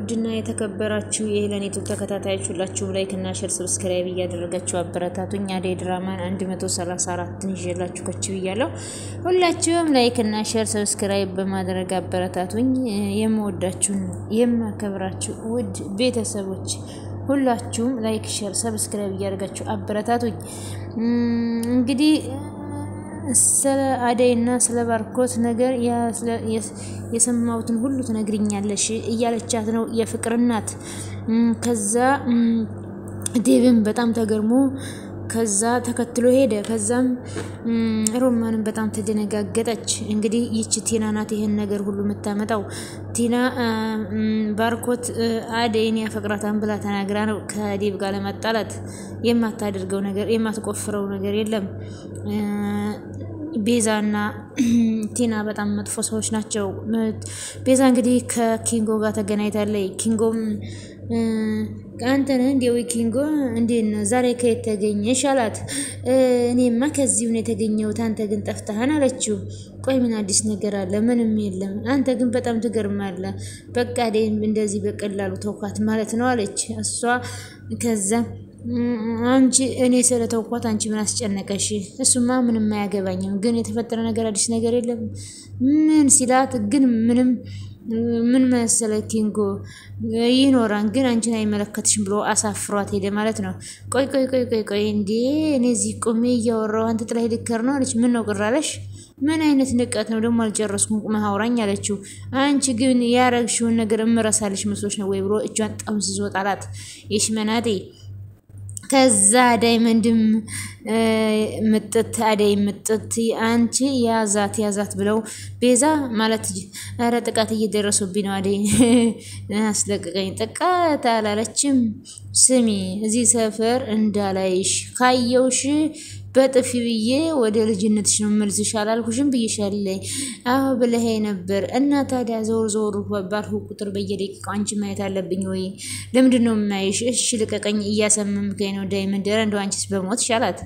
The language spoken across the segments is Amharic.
ውድና የተከበራችሁ የሄለን ዩቲዩብ ተከታታዮች ሁላችሁም ላይክ እና ሼር ሰብስክራይብ እያደረጋችሁ አበረታቱኝ። አደይ ድራማን 134 ይዤላችሁ ከች ብያለሁ። ሁላችሁም ላይክ እና ሼር ሰብስክራይብ በማድረግ አበረታቱኝ። የምወዳችሁ የማከብራችሁ ውድ ቤተሰቦች ሁላችሁም ላይክ ሼር ሰብስክራይብ እያደረጋችሁ አበረታቱኝ። እንግዲህ ስለ አደይና ስለ ባርኮት ነገር የሰማሁትን ሁሉ ትነግሪኛለሽ እያለቻት ነው የፍቅር እናት። ከዛ ዴቭን በጣም ተገርሞ ከዛ ተከትሎ ሄደ። ከዛም ሮማንን በጣም ተደነጋገጠች። እንግዲህ ይቺ ቲና ናት ይሄን ነገር ሁሉ የምታመጣው። ቲና ባርኮት አደይን ያፈቅራታን ብላ ተናግራ ነው ከዴቭ ጋር ለማጣላት። የማታደርገው ነገር የማትቆፍረው ነገር የለም። ቤዛና ቲና በጣም መጥፎ ሰዎች ናቸው። ቤዛ እንግዲህ ከኪንጎ ጋር ተገናኝታለች። ኪንጎም አንተ ነህ እንዴው ኪንጎ እንዴት ነው ዛሬ ከየት ተገኘሽ አላት። እኔማ ከዚሁ ነው የተገኘሁት አንተ ግን ጠፍተሃል አለችው። ቆይ ምን አዲስ ነገር አለ? ምንም የለም። አንተ ግን በጣም ትገርማለህ። በቃ ደም እንደዚህ በቀላሉ ተውኳት ማለት ነው አለች እሷ። ከዛ አንቺ እኔ ስለተውኳት አንቺ ምን አስጨነቀሽ? እሱማ ምንም አያገባኝም። ግን የተፈጠረ ነገር አዲስ ነገር የለም ምን ሲላት ግን ምን መሰለ ኪንጎ ይኖራን ግን አንቺን አይመለከትሽም ብሎ አሳፍሯት ሄደ ማለት ነው። ቆይ እንዴ እኔ እዚህ ቆሜ እያወራሁ አንተ ጥላይ ልከር ነው አለች። ምን ነው ቅራለሽ? ምን አይነት ንቀት ነው ደግሞ? አልጨረስኩም ቁመህ አውራኝ አለችው። አንቺ ግን ያረግሽውን ነገር እምረሳልሽ መስሎሽ ነው ወይ ብሎ እጇን ጠምዝዞ ጣላት። የሽመናቴ ከዛ ዳይመንድም አደይ ምጥት አንቺ ያዛት ብለው ቤዛ ማለት ኧረ ጥቃት እየደረሱብኝ ነው አደይ አስለቀቀኝ። ጥቃት አላለችም። ስሚ እዚህ ሰፈር እንዳላይሽ ካየውሽ በጥፊ ብዬ ወደ ልጅነትሽ ነው መልስሽ አላልኩሽም ብዬሻለሁ? አዎ ብለህ ነበር። እና ታዲያ ዞር ባልሁ ቁጥር በየደቂቃው አንቺ ማየት አለብኝ ወይ? ለምንድን ነው የማይሽ? እሺ ልቀቀኝ እያሰመምከኝ ነው ዳይመንድ። እንደው አንቺስ በሞት ሻላት።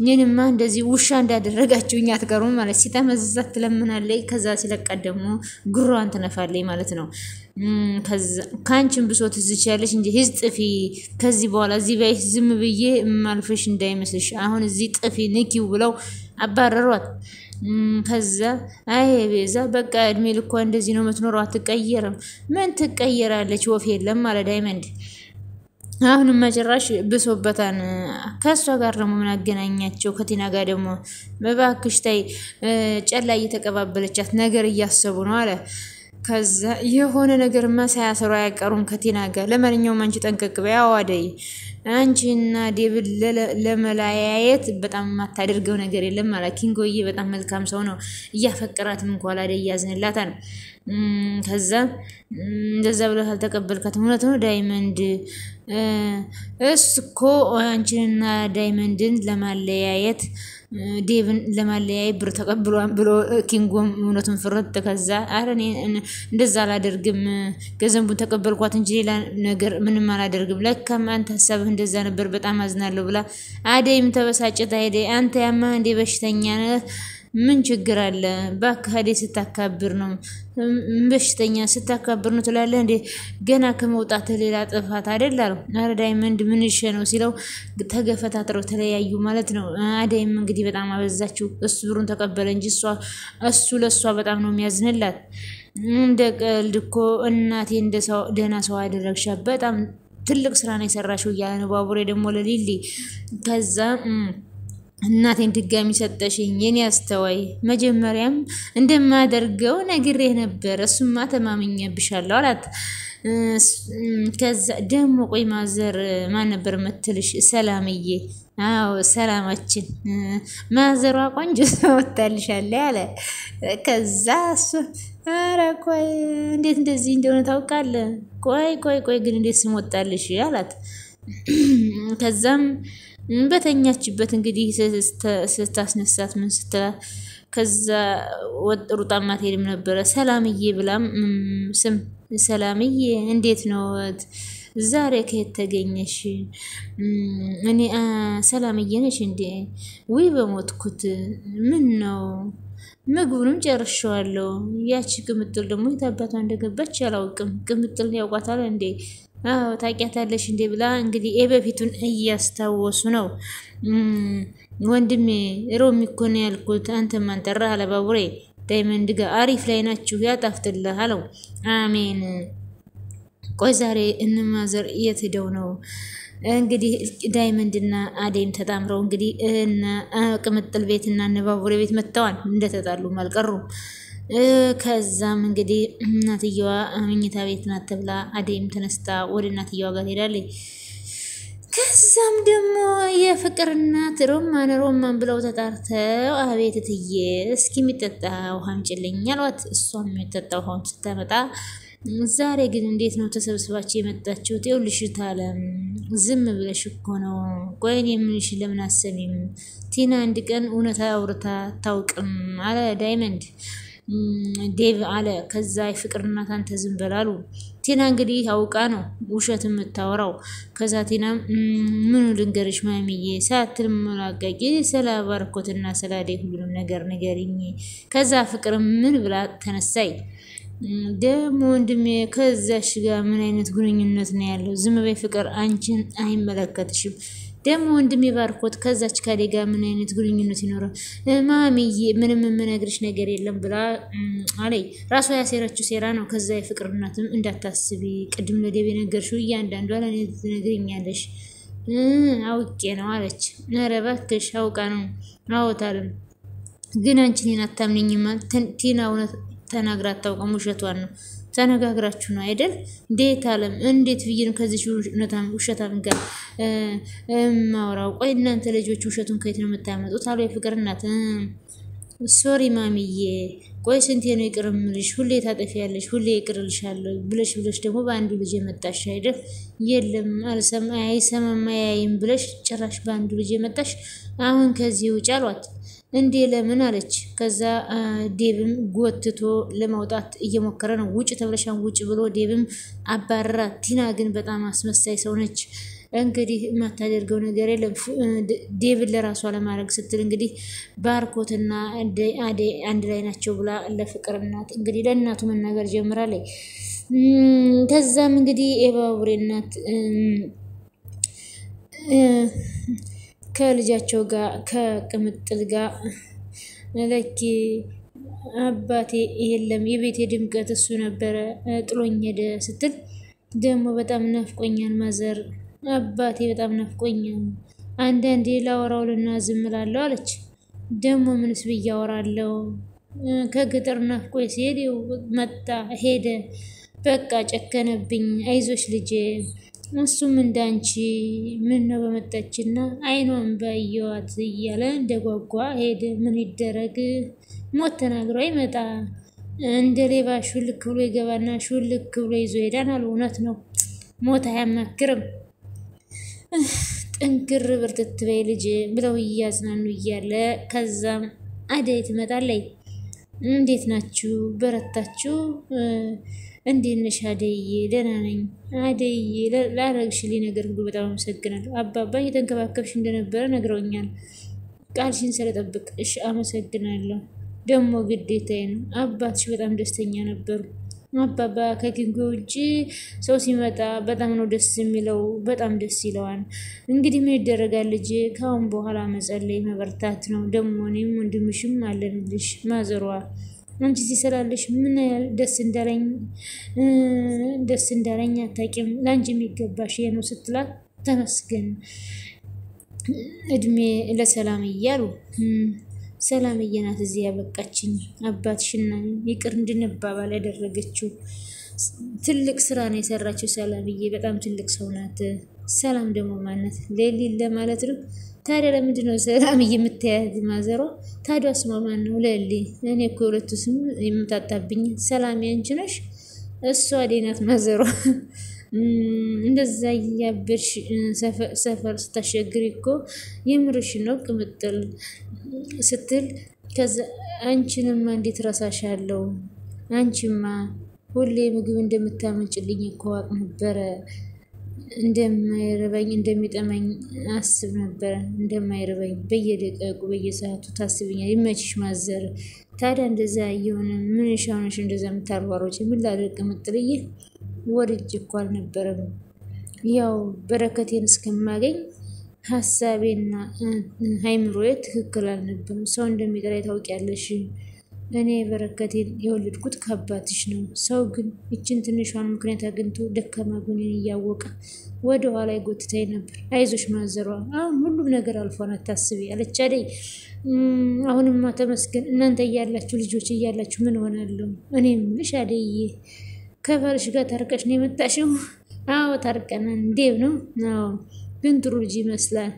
እኔንማ እንደዚህ ውሻ እንዳደረጋችሁኝ አትቀሩም ማለት ሲተመዝዛት ትለምናለች። ከዛ ሲለቃት ደግሞ ጉሯን ትነፋለች ማለት ነው። ካንቺን ብሶት እዝቻለሽ እንጂ ህዝ ጥፊ ከዚህ በኋላ እዚህ ባይሽ ዝም ብዬ ማልፈሽ እንዳይመስልሽ። አሁን እዚህ ጥፊ ንኪው ብለው አባረሯት። ከዛ አይ ቤዛ በቃ እድሜ ልኳ እንደዚህ ነው የምትኖረው አትቀየርም። ምን ትቀየራለች? ወፍ የለም ማለት ዳይመንድ አሁንም መጨረሻ ብሶበታን። ከሷ ጋር ደግሞ ምን አገናኛቸው ከቲና ጋር ደግሞ በባክሽ ታይ ጨላ እየተቀባበለቻት ነገር እያሰቡ ነው አለ። ከዛ የሆነ ነገር ሳያሰሩ አይቀሩም ከቲና ጋር። ለማንኛውም አንቺ ጠንቀቅ በይ አደይ። አንቺና ዴቪድ ለመለያየት በጣም የማታደርገው ነገር የለም ማለት ኪንጎዬ በጣም መልካም ሰው ነው። እያፈቀራትም እንኳን አደይ ያዝንላታል። ከዛ እንደዛ ብለህ አልተቀበልካትም እውነት ነው ዳይመንድ? እኮ አንቺንና ዳይመንድን ለማለያየት ዴቭን ለማለያየት ብር ተቀብሏን ብሎ ኪንጎም እውነቱን ፍርጥ። ከዛ አረ እኔ እንደዛ አላደርግም ገንዘቡን ተቀበልኳት እንጂ ሌላ ነገር ምንም አላደርግም። ለካም አንተ ሐሳብህ እንደዛ ነበር በጣም አዝናለሁ ብላ አደይም ተበሳጨት። አደይ አንተ ያማ እንደ በሽተኛ ነህ ምን ችግር አለ? ባካዴ ስታካብር ነው በሽተኛ ስታካብር ነው ትላለህ እንዴ? ገና ከመውጣት ሌላ ጥፋት አይደል አለው። አረ ዳይመንድ ምን ይሽ ነው ሲለው ተገፈታትረው ተለያዩ ማለት ነው። አደይም እንግዲህ በጣም አበዛችው። እሱ ብሩን ተቀበለ እንጂ እሱ ለሷ በጣም ነው የሚያዝንላት። እንደ ቀልድ እኮ እናቴ እንደ ሰው ደህና ሰው አደረግሻ በጣም ትልቅ ስራ ነው የሰራሽው እያለ ነው ባቡሬ ደግሞ ለሊሊ። ከዛ እናቴን ድጋሚ ሰጠሽኝ የኔ አስተዋይ። መጀመሪያም እንደማደርገው ነግሬህ ነበር እሱማ ተማምኜብሻለሁ አላት። ከዛ ደግሞ ቆይ ማዘር ማን ነበር የምትልሽ? ሰላምዬ። አዎ ሰላማችን ማዘሯ ቆንጆ ወጣልሻለ አለ። ከዛ እሱ ኧረ ቆይ እንዴት እንደዚህ እንደሆነ ታውቃለህ? ቆይ ግን እንዴት ስም ወጣልሽ አላት። ከዛም በተኛችበት እንግዲህ ስታስነሳት ምን ስትላት ከዛ ሩጣ ማትሄድም ነበረ። ሰላምዬ ብላም ስም ሰላምዬ እንዴት ነው ዛሬ ከየት ተገኘሽ? እኔ ሰላምዬ ነሽ እንዴ? ወይ በሞትኩት ምን ነው ምግቡንም ጨርሼዋለሁ። ያቺ ቅምጥል ደግሞ የታባቷ እንደገባች አላውቅም። ቅምጥል ያውቋታል እንዴ? አዎ ታውቂያታለሽ እንዴ ብላ እንግዲህ በፊቱን እያስታወሱ ነው። ወንድሜ ሮሚ እኮ ነው ያልኩት፣ አንተ ማን ጠራህ አለ ባቡሬ። ዳይመንድ ጋር አሪፍ ላይ ናችሁ፣ ያጣፍጥልህ አለው። አሜን። ቆይ ዛሬ እንማዘር የት ሄደው ነው? እንግዲህ ዳይመንድና አዴም ተጣምረው እንግዲህ እነ ቅምጥል ቤትና እነ ባቡሬ ቤት መጥተዋል። እንደተጣሉም አልቀሩም። ከዛም እንግዲህ እናትየዋ መኝታ ቤት ናት ተብላ አዴም ተነስታ ወደ እናትየዋ ጋር ሄዳለች። ከዛም ደግሞ የፍቅር እናት ሮማን ብለው ተጣርተው አቤት እትዬ እስኪ የሚጠጣ ውሃ አምጪልኝ አሏት። እሷም የሚጠጣ ውሃውን ስታመጣ ዛሬ ግን እንዴት ነው ተሰብስባችሁ የመጣችሁት? ይኸውልሽ ታለም ዝም ብለሽ እኮ ነው። ቆይ እኔ የምልሽ ለምን አሰሚም? ቲና አንድ ቀን እውነታ አውርታ አታውቅም አለ ዳይመንድ። ዴቭ አለ። ከዛ የፍቅር እናት አንተ ዝም በላሉ። ቲና እንግዲህ አውቃ ነው ውሸት የምታወራው። ከዛ ቲና ምኑ ልንገርሽ ማሚዬ ሳትል መላቀቂ ስለ ባርኮትና ስለ አደይ ሁሉንም ነገር ንገሪኝ። ከዛ ፍቅር ምን ብላ ተነሳይ። ደግሞ ወንድሜ ከዛሽ ጋር ምን አይነት ግንኙነት ነው ያለው? ዝም በይ ፍቅር፣ አንቺን አይመለከትሽም። ደግሞ ወንድሜ ባርኮት ከዛች ከአደይ ጋር ምን አይነት ግንኙነት ይኖራል? ማሚዬ ምንም የምነግርሽ ነገር የለም ብላ አለይ። ራሷ ያሴረችው ሴራ ነው። ከዛ የፍቅር እናትም እንዳታስቢ ቅድም ለዴብ የነገርሽው እያንዳንዷ ለእኔ ትነግሪኛለሽ። አውቄ ነው አለች። ኧረ እባክሽ አውቃ ነው አወታልም። ግን አንቺ እኔን አታምኚኝማ። ቲና እውነት ተናግራ አታውቅም፣ ውሸቷን ነው። ተነጋግራችሁ ነው አይደል? እንዴት አለም እንዴት ብዬ ነው ከዚህ ውሸታም ጋር ማውራው? ቆይ እናንተ ልጆች ውሸቱን ከየት ነው የምታመጡት? አሉ የፍቅር እናት። ሶሪ ማሚዬ፣ ቆይ ስንቴ ነው ይቅር እምልሽ? ሁሌ ታጠፊያለሽ፣ ሁሌ ይቅርልሻለሁ ብለሽ ደግሞ በአንዱ ልጅ የመጣሽ አይደል? የለም አይሰማም አያይም ብለሽ ጭራሽ በአንዱ ልጅ የመጣሽ። አሁን ከዚህ ውጭ አሏት። እንዴ ለምን አለች። ከዛ ዴብም ጎትቶ ለማውጣት እየሞከረ ነው። ውጭ ተብለሻን ውጭ ብሎ ዴብም አባረራት። ቲና ግን በጣም አስመሳይ ሰው ነች። እንግዲህ የማታደርገው ነገር የለም። ዴብን ለራሷ ለማድረግ ስትል እንግዲህ ባርኮትና አደይ አንድ ላይ ናቸው ብላ ለፍቅር እናት እንግዲህ ለእናቱ መናገር ጀምራለች። ከዛም እንግዲህ የባቡሬ እናት ከልጃቸው ጋር ከቅምጥል ጋር ለኪ አባቴ የለም የቤቴ ድምቀት እሱ ነበረ ጥሎኝ ሄደ ስትል ደግሞ በጣም ናፍቆኛል ማዘር፣ አባቴ በጣም ናፍቆኛል። አንዳንዴ ላወራውልና ዝም እላለሁ አለች። ደግሞ ምንስ ብዬ አወራለሁ? ከገጠር ናፍቆኝ ሲሄድ መጣ ሄደ፣ በቃ ጨከነብኝ። አይዞሽ ልጄ፣ እሱም እንዳንቺ ምን ነው በመጣችና አይኗን ባየዋት እያለ እንደጓጓ ሄደ። ምን ይደረግ፣ ሞት ተናግሮ አይመጣ። እንደ ሌባ ሹልክ ብሎ ይገባና ሹልክ ብሎ ይዞ ሄዳን አሉ። እውነት ነው፣ ሞት አያማክርም። ጥንክር ብርትት በይ ልጅ ብለው እያዝናኑ እያለ ከዛም አደይ ትመጣለች። እንዴት ናችሁ? በረታችሁ? እንዴት ነሽ አደይዬ? ደህና ነኝ አደይዬ። ላረግሽልኝ ነገር ሁሉ በጣም አመሰግናለሁ። አባባ እየተንከባከብሽ እንደነበረ ነግረውኛል። ቃልሽን ስለጠብቅ እሺ አመሰግናለሁ። ደግሞ ግዴታዬ ነው። አባትሽ በጣም ደስተኛ ነበሩ። አባባ ከኪንጎ ውጭ ሰው ሲመጣ በጣም ነው ደስ የሚለው፣ በጣም ደስ ይለዋል። እንግዲህ ምን ይደረጋል ልጅ፣ ከአሁን በኋላ መጸለይ መበርታት ነው። ደግሞ እኔም ወንድምሽም አለንልሽ። ማዘሯ አንቺ ሲሰላለሽ ምን ያህል ደስ እንዳለኝ አታውቂም። ለአንቺ የሚገባሽ ይሄ ነው ስትላት ተመስገን እድሜ ለሰላም እያሉ ሰላምዬ ናት እዚህ ያበቃችኝ። አባትሽና ይቅር እንድንባባል ያደረገችው ትልቅ ስራ ነው የሰራችው ሰላምዬ። በጣም ትልቅ ሰው ናት። ሰላም ደግሞ ማነት ሌሊን ለማለት ነው። ታዲያ ለምንድን ነው ሰላምዬ የምታያት ማዘሯ? ታዲያ ስሟ ማን ነው? ሌሊ። እኔ እኮ የሁለቱ ስም የምታጣብኝ። ሰላም ያንቺ ነሽ፣ እሷ አደይ ናት ማዘሯ። እንደዛ ያበሽ ሰፈር ስታሸግሪ እኮ የምርሽ ነው ቅምጥል ስትል፣ ከዛ አንቺንማ እንዴት ረሳሻለሁ? አንቺማ ሁሌ ምግብ እንደምታመጭልኝ እኮ አውቅ ነበረ። እንደማይረበኝ እንደሚጠመኝ አስብ ነበር። እንደማይረበኝ በየደቂቃው በየሰዓቱ ታስብኛል። ይመችሽ ማዘር። ታዲያ እንደዛ እየሆነ ምን ሻውነሽ እንደዛ የምታሯሯጭ? ምን ላድርግ ምጥልዬ? ወድጄ እኮ አልነበረም። ያው በረከቴን እስከማገኝ ሀሳቤና ሃይምሮዬ ትክክል አልነበረም። ሰው እንደሚጠላ ታውቂያለሽ። እኔ በረከቴን የወለድኩት ከአባትሽ ነው። ሰው ግን ይችን ትንሿን ምክንያት አግኝቶ ደካማ ጎኔን እያወቀ ወደ ኋላ ይጎትተኝ ነበር። አይዞሽ ማዘሯ፣ አሁን ሁሉም ነገር አልፏን፣ አታስቢ አለች አደይ። አሁንማ ተመስገን። እናንተ እያላችሁ ልጆች እያላችሁ ምን ሆናለሁ? እኔ የምልሽ አደይዬ፣ ከባልሽ ጋር ታርቀሽ ነው የመጣሽው? አዎ ታርቀናል። እንዴት ነው? አዎ ግን ጥሩ ልጅ ይመስላል።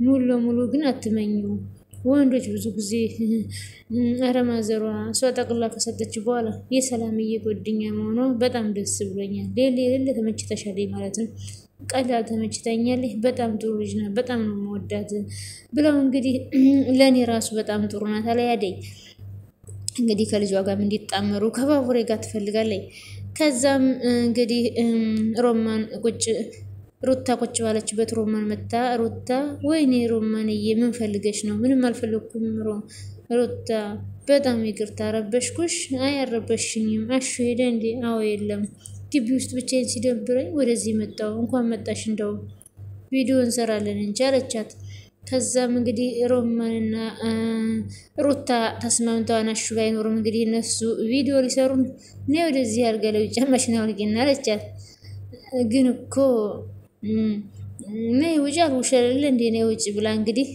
ሙሉ ለሙሉ ግን አትመኙ። ወንዶች ብዙ ጊዜ ኧረ ማዘሯ፣ እሷ ጠቅላ ከሰጠች በኋላ የሰላምዬ ጓደኛ መሆኗ በጣም ደስ ብሎኛል። ሌሌ ተመችተሻል ማለት ነው? ቀላል ተመችታኛለች። በጣም ጥሩ ልጅ ናት። በጣም ነው የምወዳት ብለው እንግዲህ ለእኔ ራሱ በጣም ጥሩ ናት አለ አደይ። እንግዲህ ከልጇ ጋር እንዲጣመሩ ከባቡሬ ጋር ትፈልጋለች። ከዛም እንግዲህ ሮማን ሩታ ቁጭ ባለችበት ሮማን መታ። ሩታ ወይኔ ሮማንዬ ምን ፈልገሽ ነው? ምንም አልፈለኩም ሩታ፣ በጣም ይቅርታ ረበሽኩሽ። አይ አልረበሽኝም። አሹ ሄደ እንዴ? አዎ የለም፣ ግቢ ውስጥ ብቻዬን ሲደብረኝ ወደዚህ መጣሁ። እንኳን መጣሽ፣ እንደው ቪዲዮ እንሰራለን እንጂ አለቻት። ከዛም እንግዲህ ሮማንና ሩታ ተስማምተዋል። አሹ ባይኖርም እንግዲህ እነሱ ቪዲዮ ሊሰሩ እኔ ወደዚህ አልጋ ላይ ጫማሽን አውልቂና አለቻት። ግን እኮ ነይ ውጭ አልውሸልል እንዴ? ነይ ውጭ ብላ እንግዲህ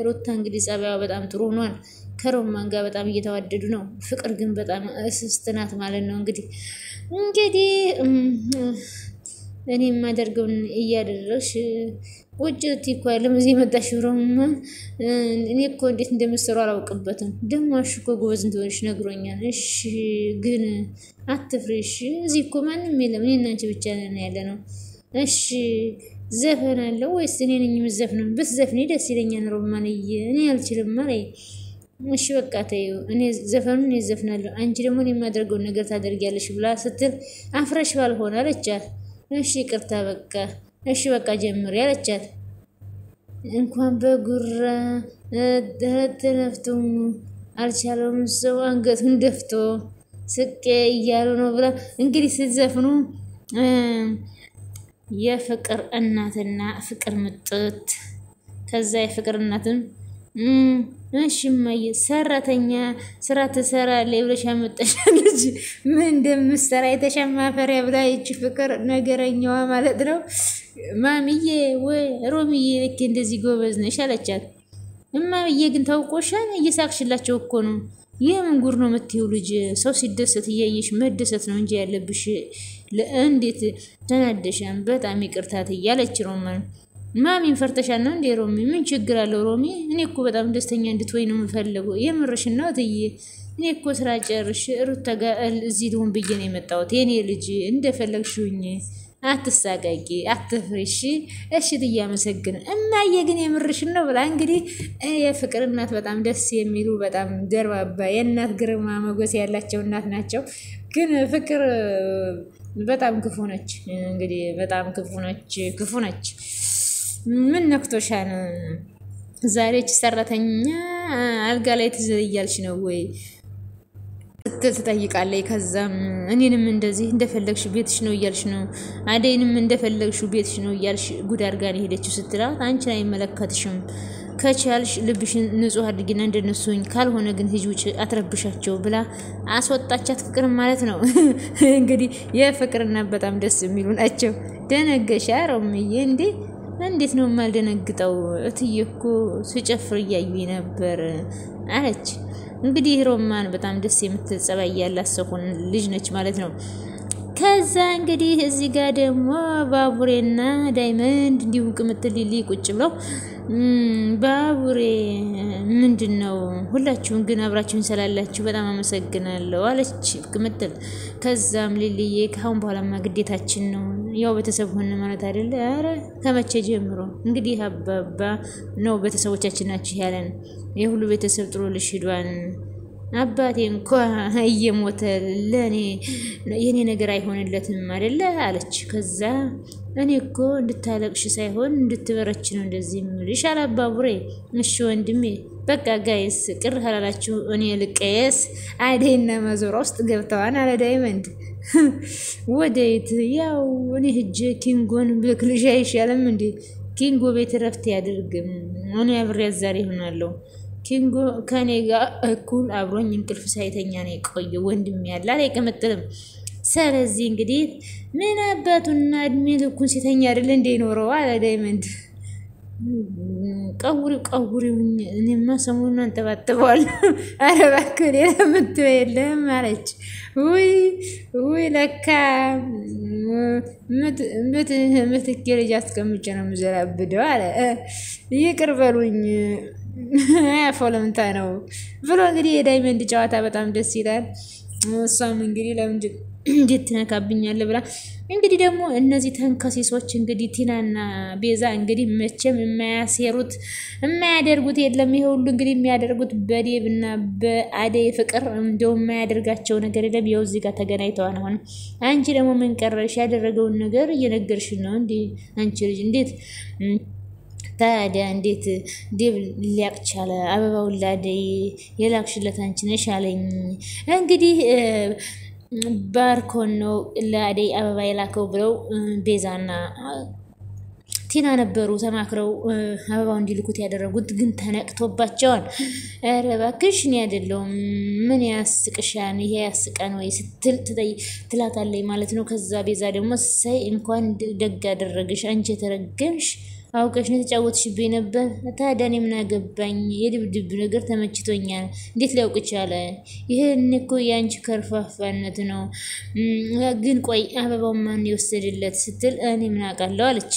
ሩታ እንግዲህ ጸባይዋ በጣም ጥሩ ሆኗል። ከሮማን ጋር በጣም እየተዋደዱ ነው። ፍቅር ግን በጣም እስስት ናት ማለት ነው። እንግዲህ እኔ የማደርገውን እያደረግሽ ቁጭ ልትይ እኮ አይደለም እዚህ መጣሽ። ሮማን እኔ እኮ እንዴት እንደምትሰሩ አላውቅበትም። ደግሞ አሹ እኮ ጎበዝ እንደሆነሽ ነግሮኛል። እሺ ግን አትፍሪ እሺ። እዚህ እኮ ማንም የለም፣ እኔ እና አንቺ ብቻ ነን ያለ ነው። እሺ ዘፈን አለው ወይስ እኔ ነኝ የምዘፍነው? ብትዘፍኔ ደስ ይለኛል ሮማንዬ። እኔ አልችልም ማለት። እሺ በቃ ተይው፣ እኔ ዘፈኑን እዘፍናለሁ፣ አንቺ ደግሞ እኔ የማደርገውን ነገር ታደርጊያለሽ ብላ ስትል አፍረሽ ባልሆነ አለቻት። እሺ ይቅርታ በቃ እሺ በቃ ጀምሪ አለቻት። እንኳን በጉራ ተነፍቶ አልቻለውም ሰው አንገቱን ደፍቶ ስቄ እያሉ ነው ብላ እንግዲህ ስትዘፍኑ የፍቅር እናትና ፍቅር ምጥት። ከዛ የፍቅር እናትም እሺ እማዬ ሰራተኛ ስራ ትሰራለች ብለሽ ያመጣሻል ልጅ ምን እንደምትሰራ የተሸማፈሪያ ብላ ይቺ ፍቅር ነገረኛዋ ማለት ነው። ማሚዬ ወይ ሮሚዬ ልክ እንደዚህ ጎበዝ ነሽ አለቻት። እማዬ ግን ታውቆሻል፣ እየሳቅሽላቸው እኮ ነው። የምን ጉር ነው የምትይው ልጅ? ሰው ሲደሰት እያየሽ መደሰት ነው እንጂ ያለብሽ እንዴት ተናደሻን? በጣም ይቅርታት እያለች ሮማን ማሚን ፈርተሻል ነው እንዴ? ሮሚ ምን ችግር አለው? ሮሚ እኔ እኮ በጣም ደስተኛ እንድትወይ ነው የምፈልገው። የምርሽን ነው እትዬ? እኔ እኮ ስራ ጨርሽ ሩታ ጋር እዚህ ልሁን ብዬ ነው የመጣሁት። የኔ ልጅ እንደፈለግሽኝ አትሳቃቂ፣ አትፍሪሽ። እሺ ትያመሰግን እማዬ ግን የምርሽን ነው ብላ እንግዲህ የፍቅር እናት በጣም ደስ የሚሉ በጣም ደርባባ የእናት ግርማ ሞገስ ያላቸው እናት ናቸው። ግን ፍቅር በጣም ክፉ ነች። እንግዲህ በጣም ክፉ ነች። ምን ነክቶሻል ዛሬች ሰራተኛ አልጋ ላይ ትዘያልሽ ነው ወይ ስትል ትጠይቃለች። ከዛም እኔንም እንደዚህ እንደፈለግሽ ቤትሽ ነው እያልሽ ነው፣ አደይንም እንደፈለግሽ ቤትሽ ነው እያልሽ ጉድ አድርጋ ነው ሄደችው ስትላት፣ አንቺን አይመለከትሽም፣ ከቻልሽ ልብሽን ንጹህ አድርጊና እንደነሱኝ፣ ካልሆነ ግን ሂጂ ውጭ አትረብሻቸው ብላ አስወጣቻት። ፍቅር ማለት ነው እንግዲህ የፍቅርና በጣም ደስ የሚሉ ናቸው። ደነገሻ ሮምዬ? እንዴት ነው የማልደነግጠው? እትዬ እኮ ስጨፍር እያዩኝ ነበር አለች። እንግዲህ ሮማን በጣም ደስ የምትል ጸባይ ያላት ሰው ልጅ ነች ማለት ነው። ከዛ እንግዲህ እዚህ ጋር ደግሞ ባቡሬና ዳይመንድ እንዲሁም ቅምጥል ሊሊ ቁጭ ብለው ባቡሬ ምንድነው ሁላችሁም ግን አብራችሁን ሰላላችሁ በጣም አመሰግናለሁ አለች ቅምጥል። ከዛም ሊሊዬ ካሁን በኋላማ ግዴታችን ነው ያው ቤተሰብ ሆነ ማለት አይደለ? አረ ከመቼ ጀምሮ እንግዲህ አባባ ነው ቤተሰቦቻችን ናችሁ ያለን። የሁሉ ቤተሰብ ጥሩ ልሽ ሄዷን አባቴ እንኳን እየሞተ ለኔ የኔ ነገር አይሆንለትም አይደለ አለች። ከዛ እኔ እኮ እንድታለቅሽ ሳይሆን እንድትበረች ነው እንደዚህ የምልሽ አለ አባቡሬ። እሺ ወንድሜ በቃ ጋይስ ቅር ካላላችሁ እኔ ልቀየስ። አደይና ማዞራ ውስጥ ገብተዋን አለ ዳይመንድ። ወዴት? ያው እኔ ሂጅ ኪንጎን ብክልሽ አይሻልም እንዴ? ኪንጎ ቤት ረፍት ያድርግም። እኔ አብሬያት ዛሬ እሆናለሁ። ኪንጎ ከኔ ጋር እኩል አብሮኝ እንቅልፍ ሳይተኛ ነው የቆየው ወንድሜ ያለ አይቀመጥልም። ስለዚህ እንግዲህ ምን አባቱና እድሜ ልኩን ሲተኛ አይደል እንደ ይኖረው አለ ዳይመንድ። ቀውሪው እኔማ ሰሞኑን አንጠባጥበዋል። ኧረ እባክህ ሌላ የምትበይ የለም አለች። ውይ ለካ ምትኬ ልጅ አስቀምጬ ነው የምዘላብደው አለ። ይቅር በሉኝ አያፎለምታ ነው ብሎ እንግዲህ የዳይመንድ ጨዋታ በጣም ደስ ይላል። እሷም እንግዲህ ለምንድን እንዴት ትነካብኛለህ ብላ እንግዲህ ደግሞ እነዚህ ተንከሲሶች እንግዲህ ቲናና ቤዛ እንግዲህ መቼም የማያደርጉት የለም። ይሄ ሁሉ እንግዲህ የሚያደርጉት በዴብና በአደይ ፍቅር እንደው የማያደርጋቸው ነገር የለም። ይኸው እዚህ ጋር ተገናኝተዋል። አሁን አንቺ ደግሞ ምን ቀረሽ? ያደረገውን ነገር እየነገርሽ ነው እንዴ? አንቺ ልጅ እንዴት ታዲያ እንዴት ዴብ ሊያቅ ቻለ? አበባውን ለአደይ የላክሽለት አንቺ ነሽ አለኝ። እንግዲህ ባርኮን ነው ለአደይ አበባ የላከው ብለው ቤዛና ቲና ነበሩ ተማክረው አበባው እንዲልኩት ያደረጉት፣ ግን ተነቅቶባቸዋል። ኧረ እባክሽ እኔ አይደለሁም ምን ያስቅሻን? ይሄ ያስቀን ወይ ስትል ትላታለች ማለት ነው። ከዛ ቤዛ ደግሞ ሳይ እንኳን ደግ አደረግሽ አንቺ የተረገምሽ አውቀሽ ነው የተጫወትሽብኝ ነበር። ታዲያ እኔ ምን አገባኝ? የድብድብ ነገር ተመችቶኛል። እንዴት ሊያውቅ ቻለ? ይሄን እኮ የአንቺ ከርፋፋነት ነው። ግን ቆይ አበባው ማን የወሰደለት ስትል እኔ ምን አውቃለሁ አለች።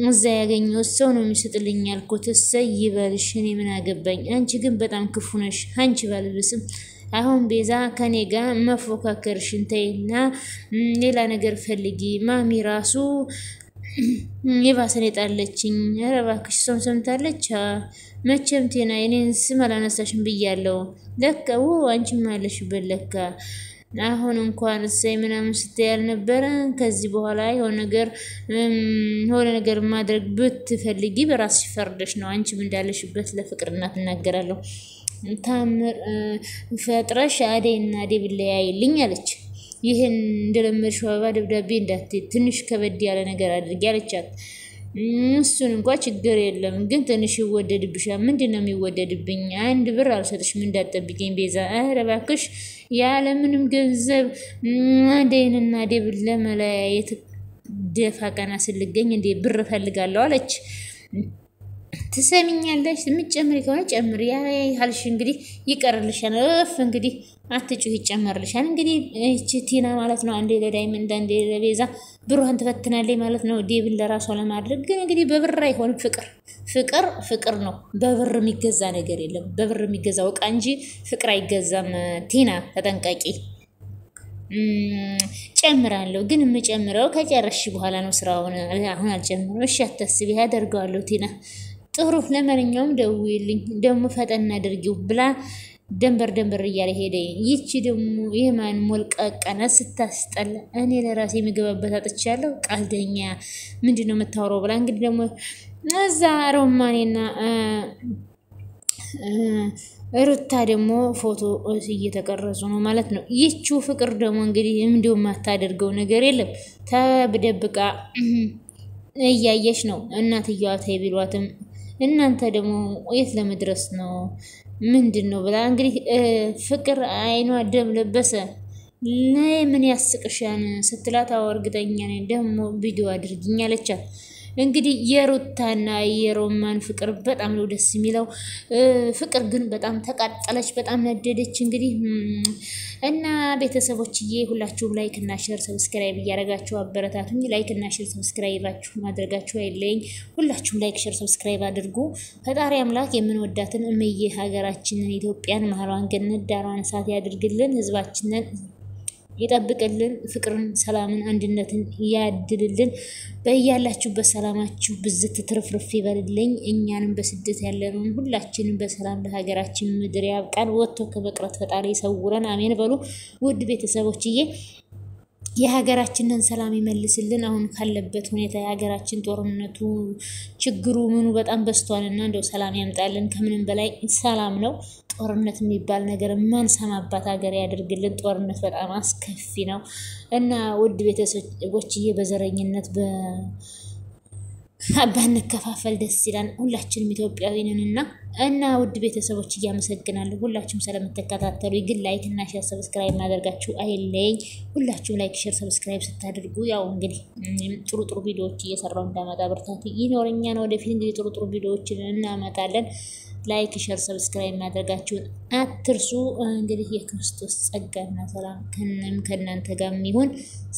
እዛ ያገኘው ሰው ነው የሚሰጥልኝ ያልኩት። እሰይ ይበልሽ፣ እኔ ምን አገባኝ? አንቺ ግን በጣም ክፉ ነሽ። አንቺ ባልብስም አሁን ቤዛ ከኔ ጋር መፎካከርሽን ተይና ሌላ ነገር ፈልጊ። ማሚ ራሱ የባሰን የጣለችኝ። ኧረ እባክሽ እሷም ሰምታለች። መቼም ቴና የኔን ስም አላነሳሽም ብያለሁ። ለካ አንቺም አለሽበት ለካ። አሁን እንኳን እሰይ ምናምን ስትይ ያልነበረ ከዚህ በኋላ የሆነ ነገር ማድረግ ብትፈልጊ በራስሽ ፈርደሽ ነው። አንቺም እንዳለሽበት ለፍቅር እናት እናገራለሁ። ታምር ፈጥረሽ አደይና ዴብ ለያይልኝ አለች። ይሄን እንደለመድሽው አበባ ደብዳቤ እንዳትይ ትንሽ ከበድ ያለ ነገር አድርጊ አለቻት። እሱን እንኳን ችግር የለም ግን ትንሽ ይወደድብሻል። ምንድነው የሚወደድብኝ? 1 ብር አልሰጥሽም እንዳትጠብቂኝ ቤዛ። ኧረ እባክሽ ያለ ምንም ገንዘብ አደይንና ዴብን ለመለያየት ደፋ ቀና ስልገኝ እንዴ ብር ፈልጋለሁ አለች። ትሰሚኛለሽ? የምትጨምሪ ከሆነ ጨምሪ። ያ ያልሽ እንግዲህ ይቀርልሻል። እንግዲህ አትጩህ ይጨመርልሻል። እንግዲህ እቺ ቲና ማለት ነው አንዴ ለዳይመንድ አንዴ ለቤዛ ብሩን ትፈትናለች ማለት ነው ዴብን ለራሷ ለማድረግ። ግን እንግዲህ በብር አይሆንም። ፍቅር ነው። በብር የሚገዛ ነገር የለም። በብር የሚገዛው ዕቃ እንጂ ፍቅር አይገዛም። ቲና ተጠንቀቂ። ጨምራለሁ ግን የምጨምረው ከጨረሽ በኋላ ነው ስራውን። አሁን አልጨምረው። እሺ አታስቢ፣ ያደርገዋለሁ ቲና። ጥሩ ለማንኛውም ደውይልኝ ደግሞ ፈጠን አድርጊው ብላ ደንበር እያለ ሄደ። ይቺ ደግሞ የማን ሞልቃቃና ስታስጠላ። እኔ ለራሴ ምግብ አጥቻለሁ። ቀልደኛ ምንድነው የምታወራው ብላ እንግዲህ ደግሞ እዛ ሮማኔና ሩታ ደግሞ ፎቶ እየተቀረጹ ነው ማለት ነው። ይቺ ፍቅር ደግሞ እንግዲህ እንደው ማታደርገው ነገር የለም። ተብደብቃ እያየሽ ነው። እናትየዋ ተይ ቢሏትም እናንተ ደግሞ የት ለመድረስ ነው ምንድነው ብላ እንግዲህ ፍቅር አይኗ ደም ለበሰ። ለምን ያስቅሻን ስትላት እርግጠኛ ነኝ ደግሞ ቪዲዮ አድርጊኝ አለቻት። እንግዲህ የሩታና የሮማን ፍቅር በጣም ነው ደስ የሚለው። ፍቅር ግን በጣም ተቃጠለች፣ በጣም ነደደች። እንግዲህ እና ቤተሰቦችዬ ሁላችሁም ላይክ እና ሼር ሰብስክራይብ እያደረጋችሁ አበረታቱኝ። ላይክ እና ሼር ሰብስክራይባችሁ ማድረጋችሁ አይለኝ። ሁላችሁም ላይክ ሼር ሰብስክራይብ አድርጉ። ፈጣሪ አምላክ የምንወዳትን እምዬ ሀገራችንን ኢትዮጵያን መሀሏን ገነት ዳሯን እሳት ያድርግልን። ህዝባችንን ይጠብቅልን ፍቅርን ሰላምን አንድነትን ያድልልን በእያላችሁበት ሰላማችሁ ብዝት ትርፍርፍ ይበልልኝ እኛንም በስደት ያለነውን ሁላችንም በሰላም ለሀገራችን ምድር ያብቃን ወጥቶ ከመቅረት ፈጣሪ ይሰውረን አሜን በሉ ውድ ቤተሰቦችዬ የሀገራችንን ሰላም ይመልስልን አሁን ካለበት ሁኔታ የሀገራችን ጦርነቱ ችግሩ ምኑ በጣም በስቷልና እንደው ሰላም ያምጣልን ከምንም በላይ ሰላም ነው ጦርነት የሚባል ነገር ማንሰማባት ሀገር ያድርግልን ጦርነት በጣም አስከፊ ነው እና ውድ ቤተሰቦችዬ በዘረኝነት ባንከፋፈል ደስ ይላል ሁላችንም ኢትዮጵያዊ ነንና እና ውድ ቤተሰቦች እያመሰግናለሁ ሁላችሁም ስለምትከታተሉ ግን ላይክ እና ሼር ሰብስክራይብ ማድረጋችሁ አይለኝ ሁላችሁም ላይክ ሼር ሰብስክራይብ ስታደርጉ ያው እንግዲህ ጥሩ ቪዲዮዎች እየሰራው እንዳመጣ ብርታት ይኖርኛል ወደፊት እንግዲህ ጥሩ ቪዲዮዎችን እናመጣለን ላይክ ሼር ሰብስክራይብ ማድረጋችሁን አትርሱ እንግዲህ የክርስቶስ ጸጋና ሰላም ከእናንተ ጋር ይሁን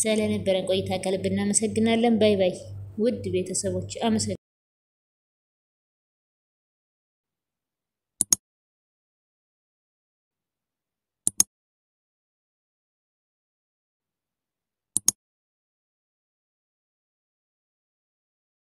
ስለነበረን ቆይታ ከልብ እናመሰግናለን ባይ ባይ ውድ ቤተሰቦች አመሰግናለሁ